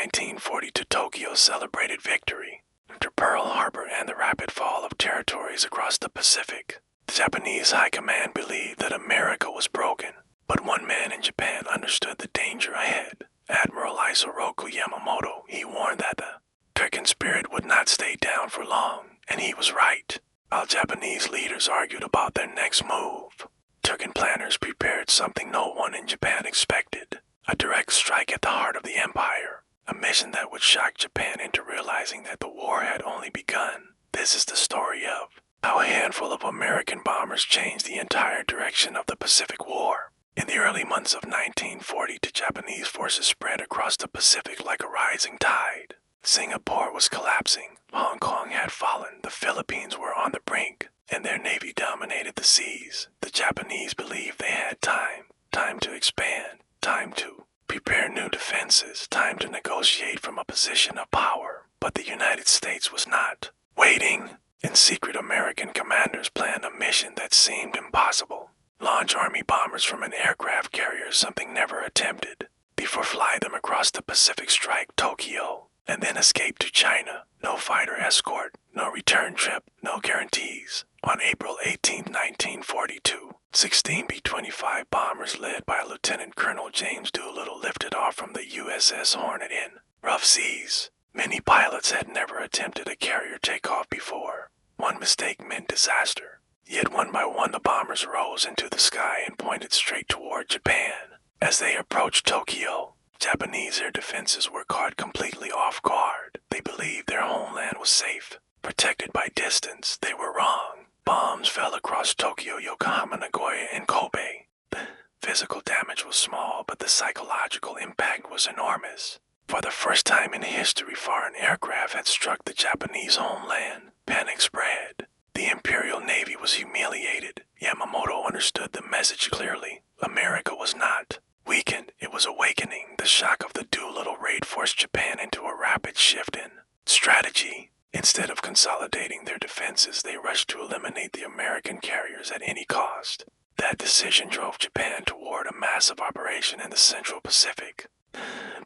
1942, Tokyo celebrated victory. After Pearl Harbor and the rapid fall of territories across the Pacific, the Japanese High Command believed that America was broken. But one man in Japan understood the danger ahead. Admiral Isoroku Yamamoto. He warned that the Turkin spirit would not stay down for long, and he was right. While Japanese leaders argued about their next move, Turkin planners prepared something no one in Japan expected: a direct strike at the heart of the empire, a mission that would shock Japan into realizing that the war had only begun. This is the story of how a handful of American bombers changed the entire direction of the Pacific War. In the early months of 1940, the Japanese forces spread across the Pacific like a rising tide. Singapore was collapsing, Hong Kong had fallen, the Philippines were on the brink, and their navy dominated the seas. The Japanese believed they had time to expand, time to prepare new defenses, time to negotiate from a position of power. But the United States was not waiting. In secret, American commanders planned a mission that seemed impossible. Launch Army bombers from an aircraft carrier, something never attempted, before fly them across the Pacific, strike Tokyo, and then escape to China. No fighter escort, no return trip, no guarantees. On April 18, 1942, 16 B-25 bombers led by Lieutenant Colonel James Doolittle lifted off from the USS Hornet in rough seas. Many pilots had never attempted a carrier takeoff before. One mistake meant disaster. Yet one by one the bombers rose into the sky and pointed straight toward Japan. As they approached Tokyo, Japanese air defenses were caught completely off guard. They believed their homeland was safe, protected by distance. They were wrong. Bombs fell across Tokyo, Yokohama, Nagoya, and Kobe. The physical damage was small, but the psychological impact was enormous. For the first time in history, foreign aircraft had struck the Japanese homeland. Panic spread. The Imperial Navy was humiliated. Yamamoto understood the message clearly. America was not weakened, it was awakening. The shock of the Doolittle Raid forced Japan into a rapid shift in strategy. Instead of consolidating their defenses, they rushed to eliminate the American carriers at any cost. That decision drove Japan toward a massive operation in the Central Pacific.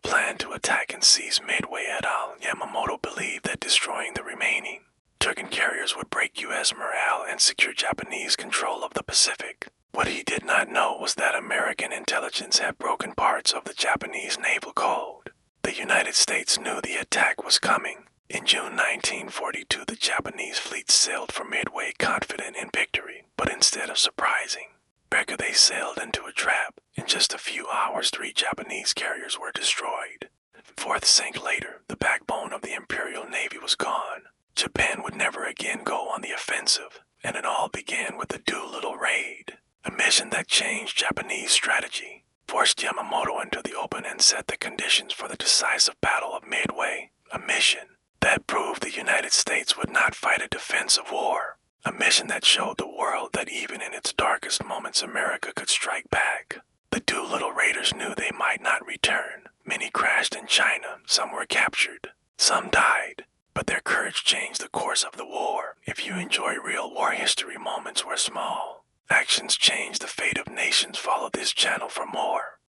Planned to attack and seize Midway et al., Yamamoto believed that destroying the remaining Turkin carriers would break U.S. morale and secure Japanese control of the Pacific. What he did not know was that American intelligence had broken parts of the Japanese naval code. The United States knew the attack was coming. In June 1942, the Japanese fleet sailed for Midway confident in victory, but instead of surprising Becca, they sailed into a trap. In just a few hours, 3 Japanese carriers were destroyed. The 4th sank later. The backbone of the Imperial Navy was gone. Japan would never again go on the offensive, and it all began with the Doolittle Raid, a mission that changed Japanese strategy, forced Yamamoto into the open, and set the conditions for the decisive Battle of Midway, a mission that proved the United States would not fight a defensive war, a mission that showed the world that even in its darkest moments America could strike back. The Doolittle Raiders knew they might not return. Many crashed in China, some were captured, some died. But their courage changed the course of the war. If you enjoy real war history moments where small actions change the fate of nations, follow this channel for more.